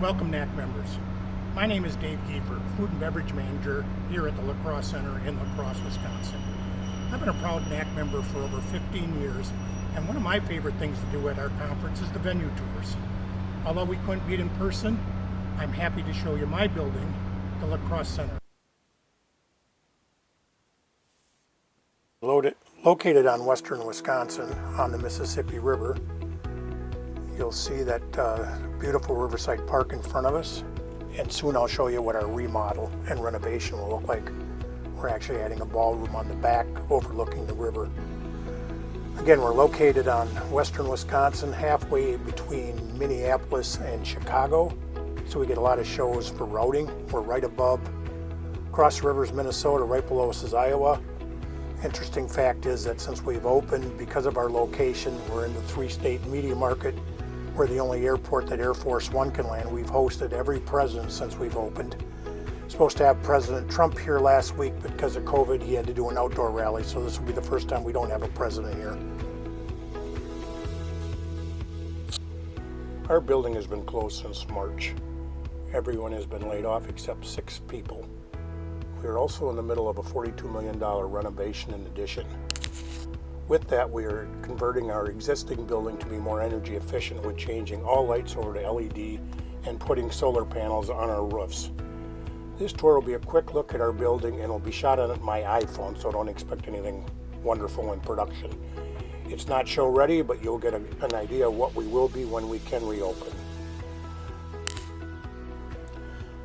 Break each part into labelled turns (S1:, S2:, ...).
S1: Welcome, NAC members. My name is Dave Giefer, Food and Beverage Manager here at the La Crosse Center in La Crosse, Wisconsin. I've been a proud NAC member for over 15 years, and one of my favorite things to do at our conference is the venue tours. Although we couldn't meet in person, I'm happy to show you my building, the La Crosse Center. Located on western Wisconsin on the Mississippi River, you'll see that beautiful Riverside Park in front of us, and soon I'll show you what our remodel and renovation will look like. We're actually adding a ballroom on the back overlooking the river. Again, we're located on western Wisconsin, halfway between Minneapolis and Chicago, so we get a lot of shows for routing. We're right above Cross Rivers, Minnesota, right below us is Iowa. Interesting fact is that since we've opened, because of our location, we're in the three-state media market. We're the only airport that Air Force One can land. We've hosted every president since we've opened. Supposed to have President Trump here last week, but because of COVID, he had to do an outdoor rally, so this will be the first time we don't have a president here. Our building has been closed since March. Everyone has been laid off except 6 people. We are also in the middle of a $42 million renovation and addition. With that, we are converting our existing building to be more energy efficient with changing all lights over to LED and putting solar panels on our roofs. This tour will be a quick look at our building and will be shot on my iPhone, so don't expect anything wonderful in production. It's not show ready, but you'll get an idea of what we will be when we can reopen.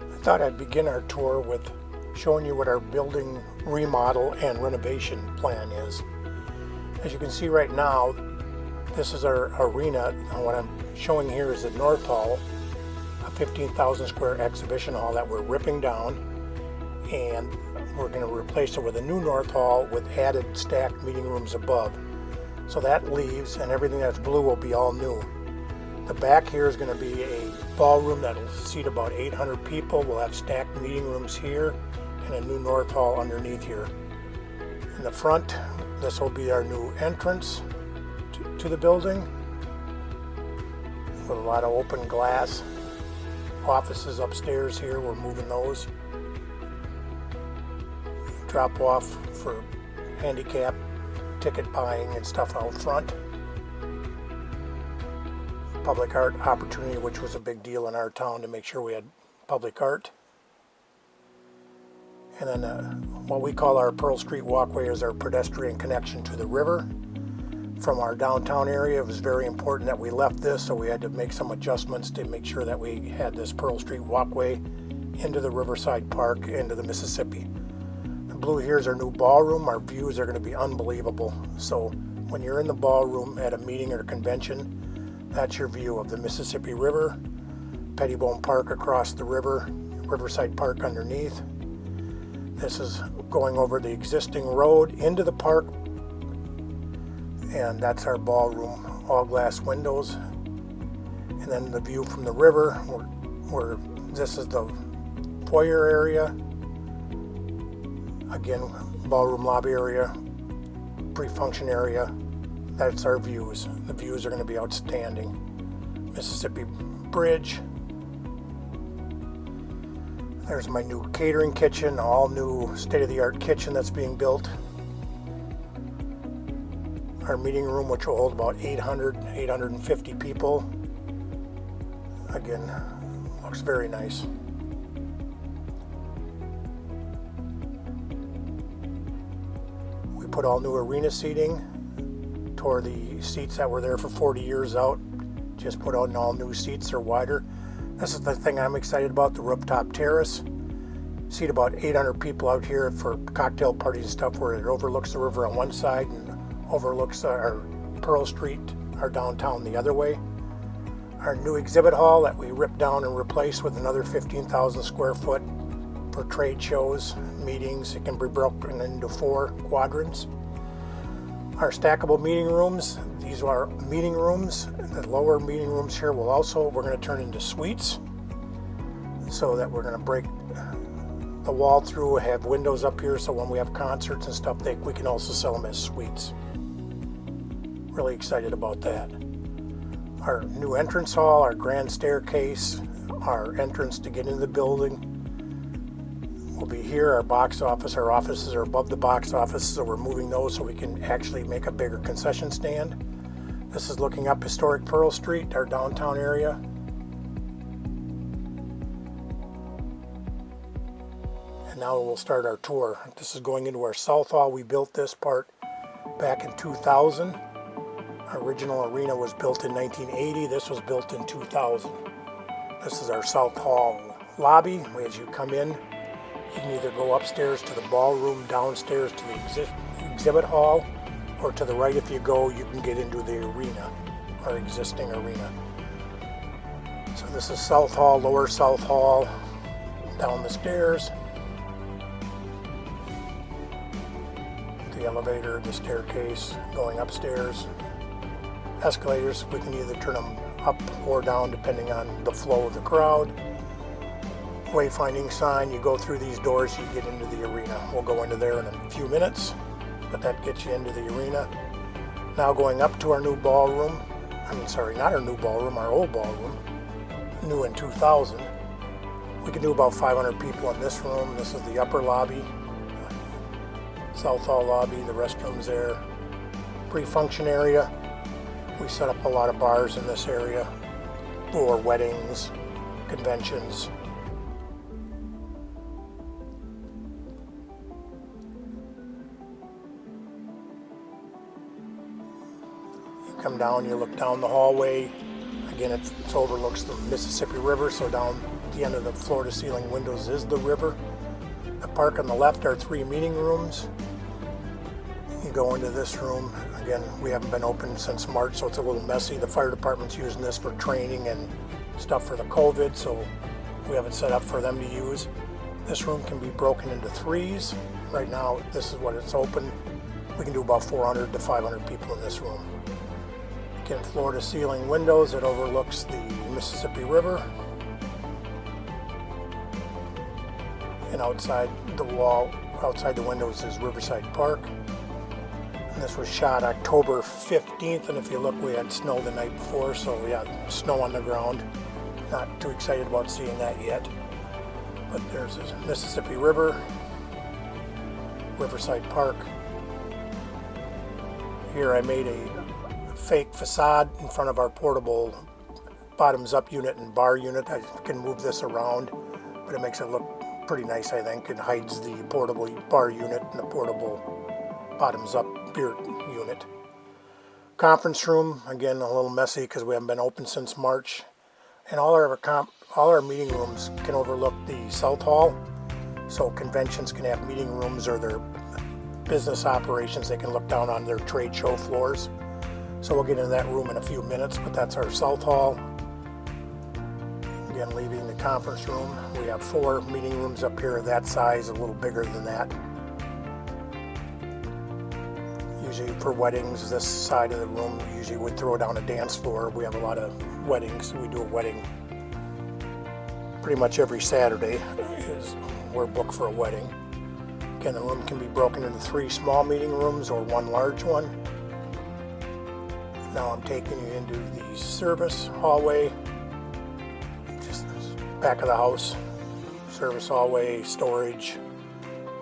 S1: I thought I'd begin our tour with showing you what our building remodel and renovation plan is. As you can see right now, this is our arena. And what I'm showing here is the North Hall, a 15,000 square exhibition hall that we're ripping down, and we're going to replace it with a new North Hall with added stacked meeting rooms above. So that leaves, and everything that's blue will be all new. The back here is going to be a ballroom that will seat about 800 people. We'll have stacked meeting rooms here and a new North Hall underneath here. In the front, this will be our new entrance to the building with a lot of open glass. Offices upstairs here, we're moving those. Drop off for handicap ticket buying and stuff out front. Public art opportunity, which was a big deal in our town to make sure we had public art. And then what we call our Pearl Street walkway is our pedestrian connection to the river. From our downtown area, it was very important that we left this, so we had to make some adjustments to make sure that we had this Pearl Street walkway into the Riverside Park, into the Mississippi. The blue here is our new ballroom. Our views are going to be unbelievable. So when you're in the ballroom at a meeting or a convention, that's your view of the Mississippi River, Pettibone Park across the river, Riverside Park underneath. This is going over the existing road into the park, and that's our ballroom, all glass windows. And then the view from the river, where this is the foyer area. Again, ballroom lobby area, pre-function area. That's our views. The views are going to be outstanding. Mississippi Bridge. There's my new catering kitchen, all new state-of-the-art kitchen that's being built. Our meeting room, which will hold about 850 people. Again, looks very nice. We put all new arena seating, tore the seats that were there for 40 years out, just put out all new seats. They're wider. This is the thing I'm excited about, the rooftop terrace. Seat about 800 people out here for cocktail parties and stuff, where it overlooks the river on one side and overlooks our Pearl Street, our downtown, the other way. Our new exhibit hall that we ripped down and replaced with another 15,000 square foot for trade shows, meetings. It can be broken into 4 quadrants. Our stackable meeting rooms, these are meeting rooms. The lower meeting rooms here we're going to turn into suites, so that we're going to break the wall through, have windows up here, so when we have concerts and stuff, we can also sell them as suites. Really excited about that. Our new entrance hall, our grand staircase, our entrance to get into the building will be here. Our box office, our offices are above the box office, so we're moving those so we can actually make a bigger concession stand. This is looking up historic Pearl Street, our downtown area. And now we'll start our tour. This is going into our South Hall. We built this part back in 2000. Our original arena was built in 1980. This was built in 2000. This is our South Hall lobby. As you come in, you can either go upstairs to the ballroom, downstairs to the exhibit hall, or to the right if you go, you can get into the arena, our existing arena. So this is South Hall, Lower South Hall, down the stairs. The elevator, the staircase, going upstairs. Escalators, we can either turn them up or down depending on the flow of the crowd. Wayfinding sign, you go through these doors, you get into the arena. We'll go into there in a few minutes, but that gets you into the arena. Now going up to our new ballroom, not our new ballroom, our old ballroom, new in 2000. We can do about 500 people in this room. This is the upper lobby, South Hall lobby, the restrooms there. Pre-function area, we set up a lot of bars in this area for weddings, conventions. Come down, you look down the hallway. Again, it overlooks the Mississippi River, so down at the end of the floor-to-ceiling windows is the river. The park on the left are 3 meeting rooms. You go into this room. Again, we haven't been open since March, so it's a little messy. The fire department's using this for training and stuff for the COVID, so we have it set up for them to use. This room can be broken into 3s. Right now, this is what it's open. We can do about 400 to 500 people in this room. Again, floor-to-ceiling windows, it overlooks the Mississippi River. And outside the wall, outside the windows is Riverside Park. And this was shot October 15th, and if you look, we had snow the night before, so we had snow on the ground. Not too excited about seeing that yet. But there's this Mississippi River, Riverside Park. Here I made a fake facade in front of our portable bottoms-up unit and bar unit. I can move this around, but it makes it look pretty nice, I think. It hides the portable bar unit and the portable bottoms-up beer unit. Conference room, again, a little messy because we haven't been open since March. And all our meeting rooms can overlook the South Hall, so conventions can have meeting rooms, or their business operations, they can look down on their trade show floors. So we'll get into that room in a few minutes, but that's our South Hall. Again, leaving the conference room. We have 4 meeting rooms up here that size, a little bigger than that. Usually for weddings, this side of the room, usually we throw down a dance floor. We have a lot of weddings. We do a wedding pretty much every Saturday. We're booked for a wedding. Again, the room can be broken into 3 small meeting rooms or 1 large one. Now I'm taking you into the service hallway, just back of the house. Service hallway, storage,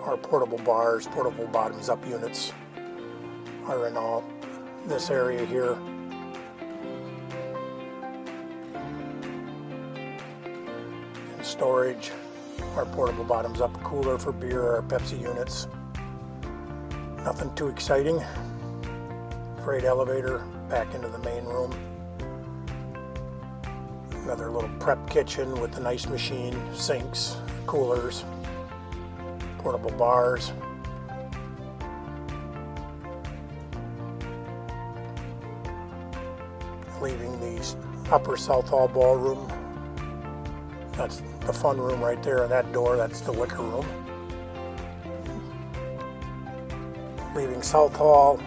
S1: our portable bars, portable bottoms-up units are in all this area here. And storage, our portable bottoms-up cooler for beer, our Pepsi units. Nothing too exciting. Freight elevator back into the main room. Another little prep kitchen with a nice machine, sinks, coolers, portable bars. Leaving the upper South Hall ballroom. That's the fun room right there, and that door, that's the liquor room. Leaving South Hall.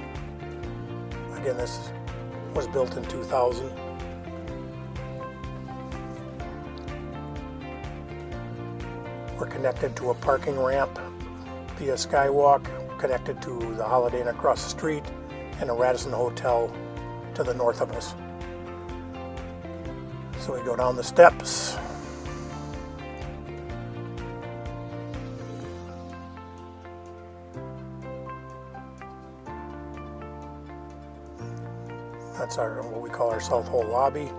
S1: Again, this was built in 2000. We're connected to a parking ramp via skywalk, connected to the Holiday Inn across the street, and a Radisson Hotel to the north of us. So we go down the steps, That's our what we call our South Hall lobby.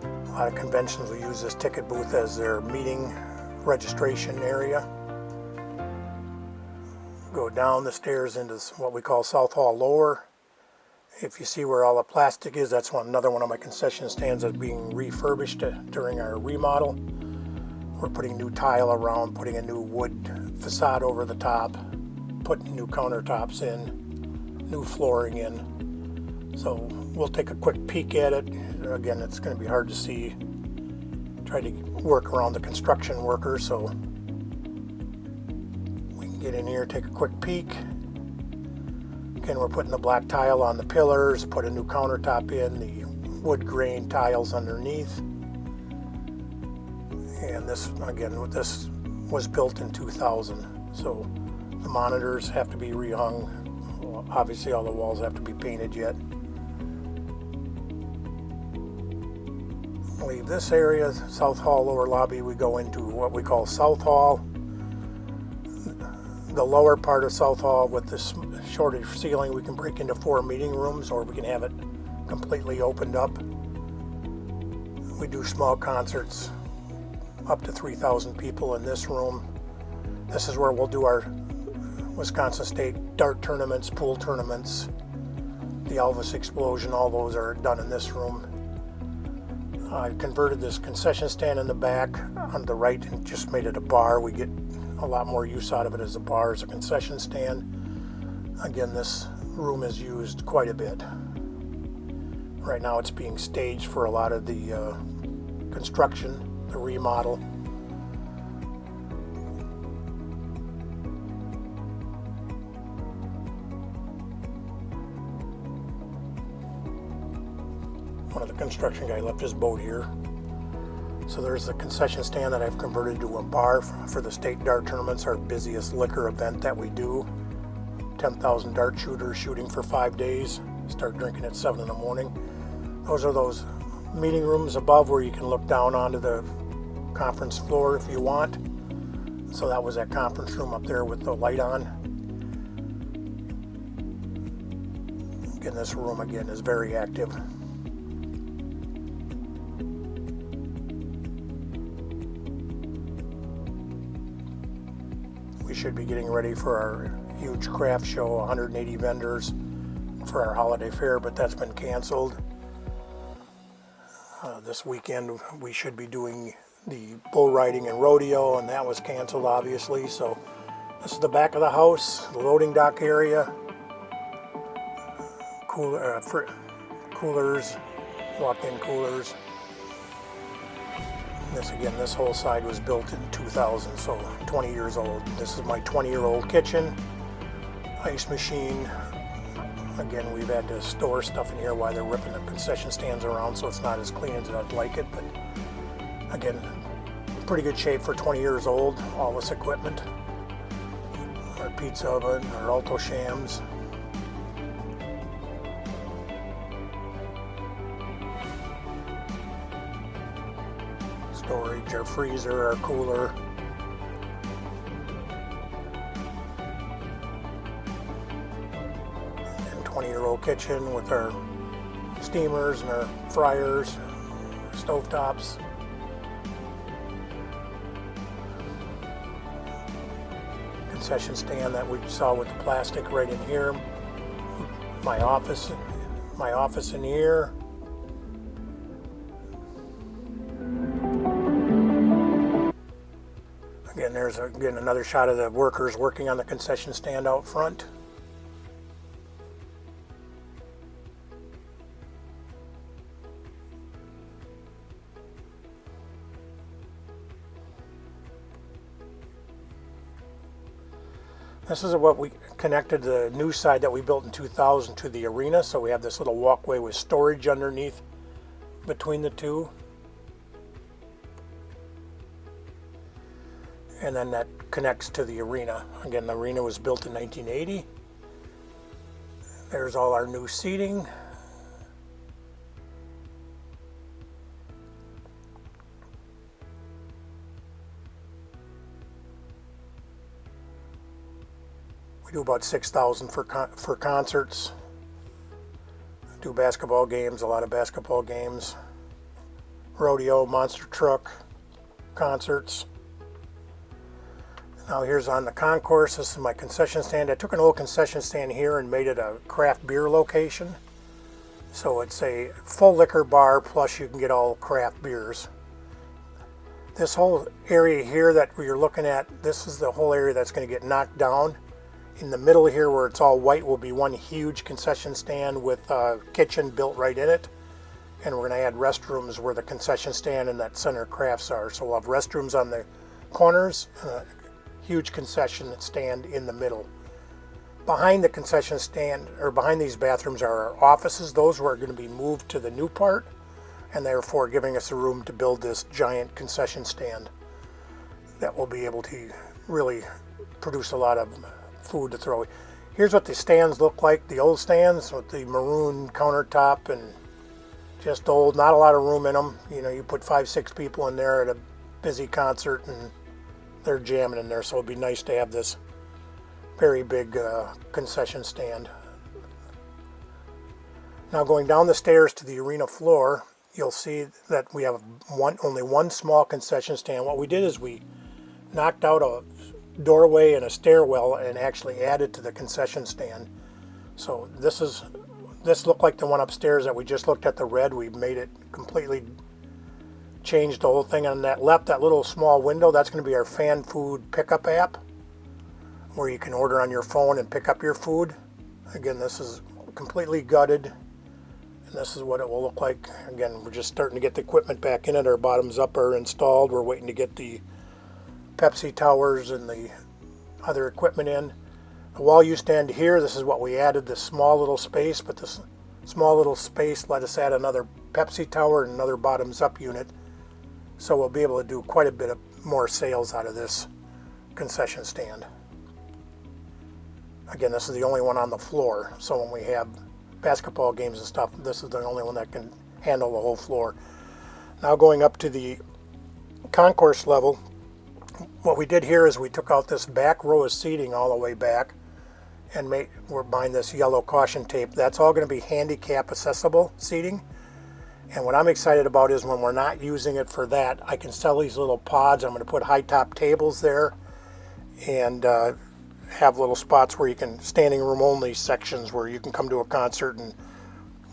S1: A lot of conventions will use this ticket booth as their meeting registration area. Go down the stairs into what we call South Hall Lower. If you see where all the plastic is, that's another one of my concession stands that's being refurbished during our remodel. We're putting new tile around, putting a new wood facade over the top, putting new countertops in, new flooring in. So we'll take a quick peek at it. Again, it's going to be hard to see. Try to work around the construction workers so we can get in here, take a quick peek. Again, we're putting the black tile on the pillars, put a new countertop in, the wood grain tiles underneath. And this, again, this was built in 2000, so the monitors have to be rehung. Well, obviously, all the walls have to be painted yet. Leave this area, South Hall lower lobby, we go into what we call South Hall. The lower part of South Hall with this shorter ceiling, we can break into 4 meeting rooms, or we can have it completely opened up. We do small concerts, up to 3,000 people in this room. This is where we'll do our Wisconsin State dart tournaments, pool tournaments, the Elvis Explosion, all those are done in this room. I converted this concession stand in the back on the right and just made it a bar. We get a lot more use out of it as a bar, as a concession stand. Again, this room is used quite a bit. Right now it's being staged for a lot of the construction, the remodel. One of the construction guy left his boat here. So there's the concession stand that I've converted to a bar for the state dart tournaments, our busiest liquor event that we do. 10,000 dart shooters shooting for 5 days. Start drinking at 7 in the morning. Those are those meeting rooms above where you can look down onto the conference floor if you want. So that was that conference room up there with the light on. Again, this room again is very active. We should be getting ready for our huge craft show, 180 vendors for our holiday fair, but that's been canceled. This weekend we should be doing the bull riding and rodeo, and that was canceled obviously. So this is the back of the house, the loading dock area, coolers, walk-in coolers. This again, this whole side was built in 2000, so 20 years old. This is my 20-year-old kitchen, ice machine. Again, we've had to store stuff in here while they're ripping the concession stands around, so it's not as clean as I'd like it, but again, pretty good shape for 20 years old, all this equipment. Our pizza oven, our Alto Shams. Storage, our freezer, our cooler. And 20-year-old kitchen with our steamers and our fryers, stovetops. Concession stand that we saw with the plastic right in here. My office in here. Again, there's another shot of the workers working on the concession stand out front. This is what we connected the new side that we built in 2000 to the arena. So we have this little walkway with storage underneath between the two. And then that connects to the arena. Again, the arena was built in 1980. There's all our new seating. We do about 6,000 for concerts. Do basketball games, a lot of basketball games. Rodeo, monster truck, concerts. Now here's on the concourse. This is my concession stand. I took an old concession stand here and made it a craft beer location. So it's a full liquor bar, plus you can get all craft beers. This whole area here that you're looking at, this is the whole area that's going to get knocked down. In the middle here where it's all white will be one huge concession stand with a kitchen built right in it. And we're going to add restrooms where the concession stand and that center crafts are. So we'll have restrooms on the corners and a huge concession stand in the middle. Behind the concession stand, or behind these bathrooms, are our offices. Those are going to be moved to the new part, and therefore giving us a room to build this giant concession stand that will be able to really produce a lot of food to throw. Here's what the stands look like, the old stands with the maroon countertop and just old, not a lot of room in them. You know, you put 5-6 people in there at a busy concert and they're jamming in there, so it'd be nice to have this very big concession stand. Now going down the stairs to the arena floor, you'll see that we have only one small concession stand. What we did is we knocked out a doorway and a stairwell and actually added to the concession stand. So this looked like the one upstairs that we just looked at, the red. We made it completely, changed the whole thing. On that left, that little small window, that's going to be our fan food pickup app, where you can order on your phone and pick up your food. Again, this is completely gutted, and this is what it will look like. Again, we're just starting to get the equipment back in it. Our bottoms up are installed. We're waiting to get the Pepsi towers and the other equipment in. The wall you stand here, this is what we added, this small little space, but this small little space let us add another Pepsi tower and another bottoms up unit. So we'll be able to do quite a bit of more sales out of this concession stand. Again, this is the only one on the floor, so when we have basketball games and stuff, this is the only one that can handle the whole floor. Now going up to the concourse level, what we did here is we took out this back row of seating all the way back, and we're buying this yellow caution tape. That's all going to be handicap accessible seating. And what I'm excited about is when we're not using it for that, I can sell these little pods. I'm going to put high top tables there and have little spots where you can, standing room only sections where you can come to a concert and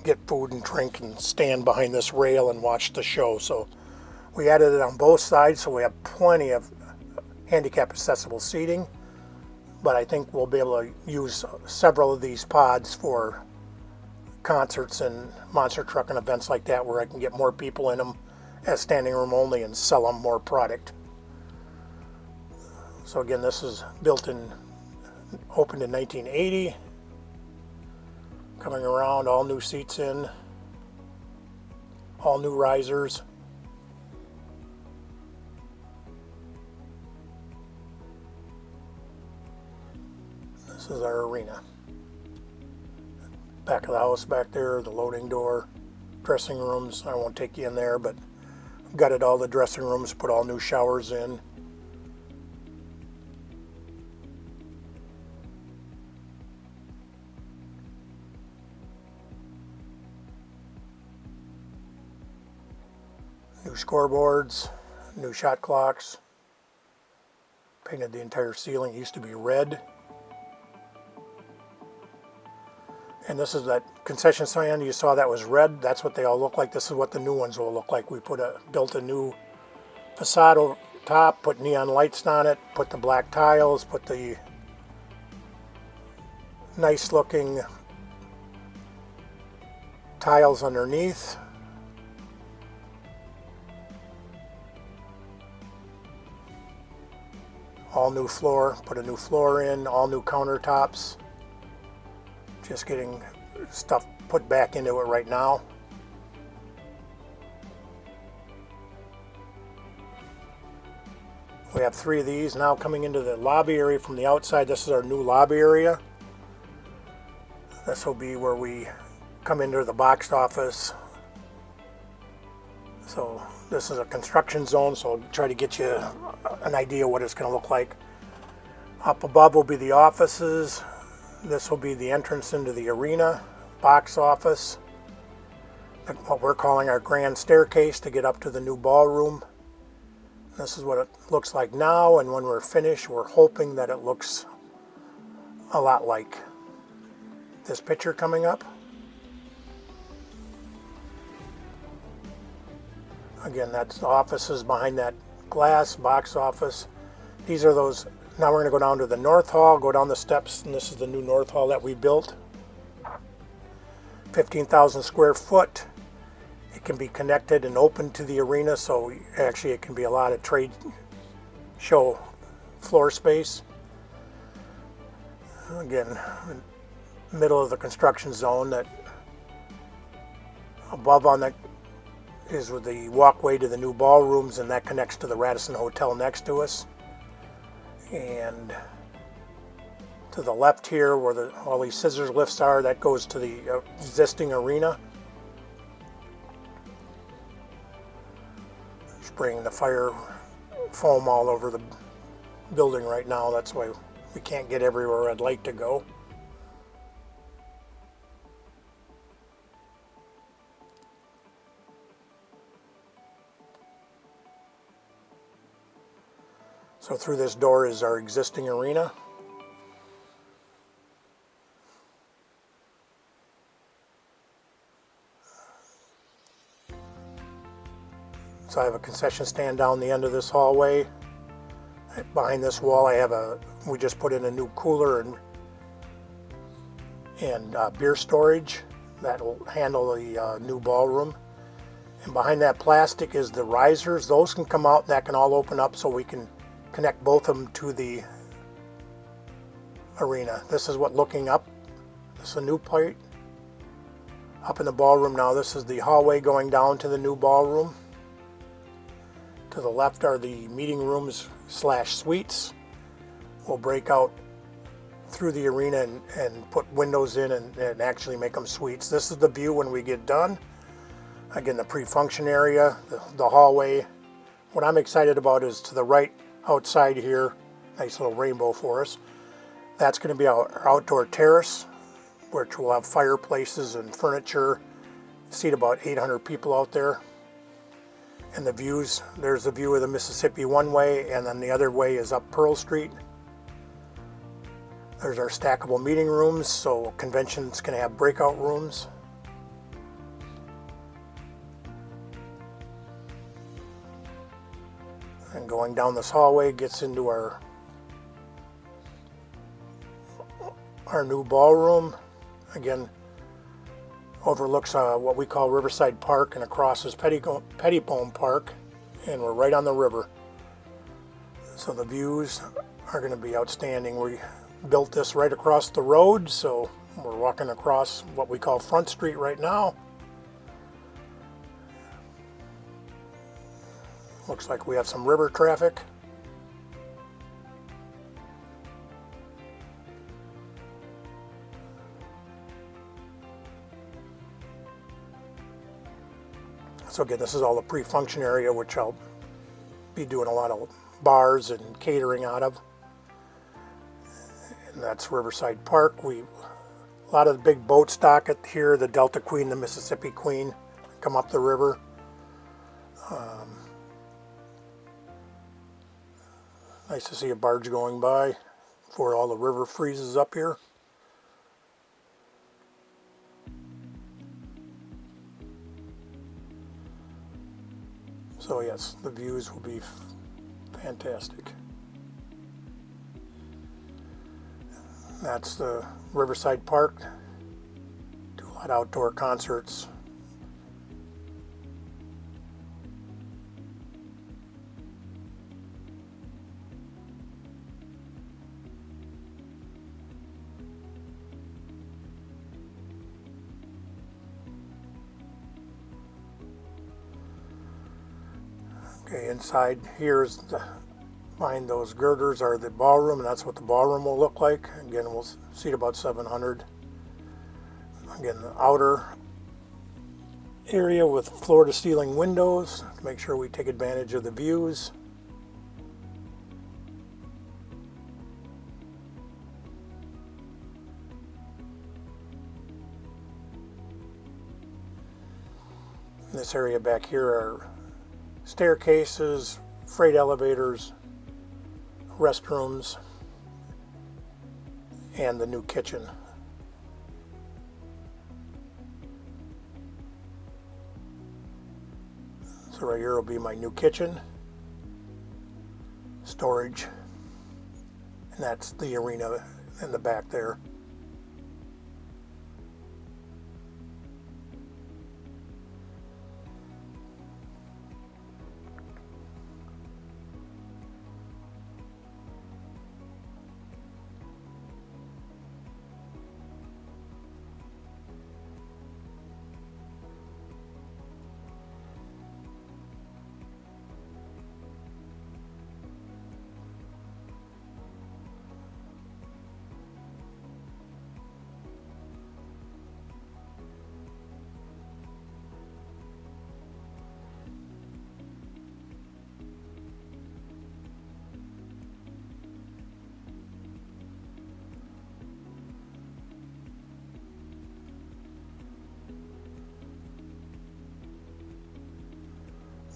S1: get food and drink and stand behind this rail and watch the show. So we added it on both sides, so we have plenty of handicap accessible seating. But I think we'll be able to use several of these pods for concerts and monster truck and events like that, where I can get more people in them as standing room only and sell them more product. So again, this is opened in 1980. Coming around, all new seats in, all new risers. This is our arena. Back of the house back there, the loading door, dressing rooms. I won't take you in there, but gutted all the dressing rooms, put all new showers in. New scoreboards, new shot clocks. Painted the entire ceiling. It used to be red. And this is that concession stand you saw that was red. That's what they all look like. This is what the new ones will look like. We built a new facade over top, put neon lights on it, put the black tiles, put the nice looking tiles underneath. All new floor, put a new floor in, all new countertops. Just getting stuff put back into it right now. We have 3 of these now coming into the lobby area from the outside. This is our new lobby area. This will be where we come into the box office. So this is a construction zone, so I'll try to get you an idea what it's going to look like. Up above will be the offices. This will be the entrance into the arena, box office. what we're calling our grand staircase to get up to the new ballroom. This is what it looks like now, and when we're finished, we're hoping that it looks a lot like this picture coming up. Again, that's the offices behind that glass box office. These are those. Now we're going to go down to the North Hall, go down the steps, and this is the new North Hall that we built. 15,000 square foot. It can be connected and open to the arena, so actually it can be a lot of trade show floor space. Again, middle of the construction zone. That above on that is with the walkway to the new ballrooms, and that connects to the Radisson Hotel next to us. And to the left here, where all these scissors lifts are, that goes to the existing arena. Spraying the fire foam all over the building right now. That's why we can't get everywhere I'd like to go. So through this door is our existing arena. So I have a concession stand down the end of this hallway. Behind this wall we just put in a new cooler and beer storage that will handle the new ballroom. And behind that plastic is the risers. Those can come out and that can all open up so we can connect both of them to the arena. This is what looking up. This is a new plate up in the ballroom now. This is the hallway going down to the new ballroom. To the left are the meeting rooms / suites. We'll break out through the arena and put windows in and actually make them suites. This is the view when we get done. Again, the pre-function area, the hallway. What I'm excited about is to the right outside here, nice little rainbow for us. That's going to be our outdoor terrace, which will have fireplaces and furniture. Seat about 800 people out there. And the views, there's the view of the Mississippi one way, and then the other way is up Pearl Street. There's our stackable meeting rooms, so conventions can have breakout rooms. And going down this hallway gets into our new ballroom. Again, overlooks what we call Riverside Park, and across is Pettibone Park, and we're right on the river. So the views are going to be outstanding. We built this right across the road, so we're walking across what we call Front Street right now. Looks like we have some river traffic. So again, this is all the pre-function area, which I'll be doing a lot of bars and catering out of. And that's Riverside Park. A lot of the big boat stock at here, the Delta Queen, the Mississippi Queen, come up the river. Nice to see a barge going by before all the river freezes up here. So yes, the views will be fantastic. That's the Riverside Park. Do a lot of outdoor concerts. Okay, inside here is behind those girders are the ballroom, and that's what the ballroom will look like. Again, we'll seat about 700. Again, the outer area with floor-to-ceiling windows to make sure we take advantage of the views. This area back here are staircases, freight elevators, restrooms, and the new kitchen. So right here will be my new kitchen, storage, and that's the arena in the back there.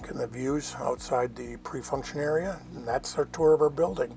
S1: Getting the views outside the pre-function area, and that's our tour of our building.